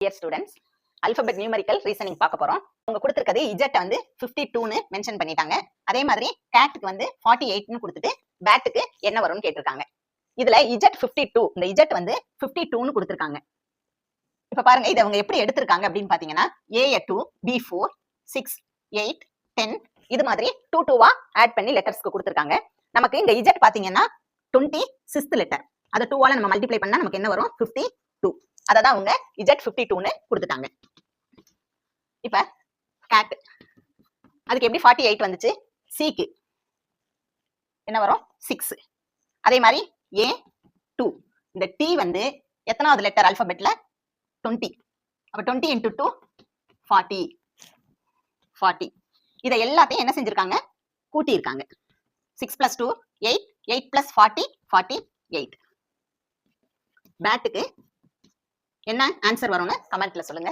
Dear students, alphabet numerical reasoning பார்க்க போறோம். அவங்க கொடுத்திருக்கிறது z வந்து 52 னு மென்ஷன் பண்ணிட்டாங்க. அதே மாதிரி cat க்கு வந்து 48 னு கொடுத்துட்டு bat க்கு என்ன வரும்னு கேட்டிருக்காங்க. இதுல z52 இந்த z வந்து 52 னு கொடுத்திருக்காங்க. இப்ப பாருங்க இத அவங்க எப்படி எடுத்திருக்காங்க அப்படின்னு பாத்தீங்கன்னா a2 b4 6 8 10 இது மாதிரி 2 2வா ஆட் பண்ணி லெட்டர்ஸ்க்கு கொடுத்திருக்காங்க. நமக்கு இங்க z பாத்தீங்கன்னா 26th லெட்டர். அத 2 ஆல நம்ம மல்டிப்ளை பண்ணா நமக்கு என்ன வரும் 52. அததான் அவங்க z52 னு கொடுத்துட்டாங்க. இப்ப cat அதுக்கு எப்படி 48 வந்துச்சு? c க்கு என்ன வரும் 6. அதே மாதிரி a2 இந்த t வந்து எத்தனாவது லெட்டர் ஆல்பபெட்ல 20. அப்ப 20 into 2 40 40. இத எல்லாத்தையும் என்ன செஞ்சிருக்காங்க கூட்டி இருக்காங்க. 6 plus 2 8 8 plus 40 48. பேட்டுக்கு என்ன ஆன்சர் வரும்னு கமெண்ட்ல சொல்லுங்க.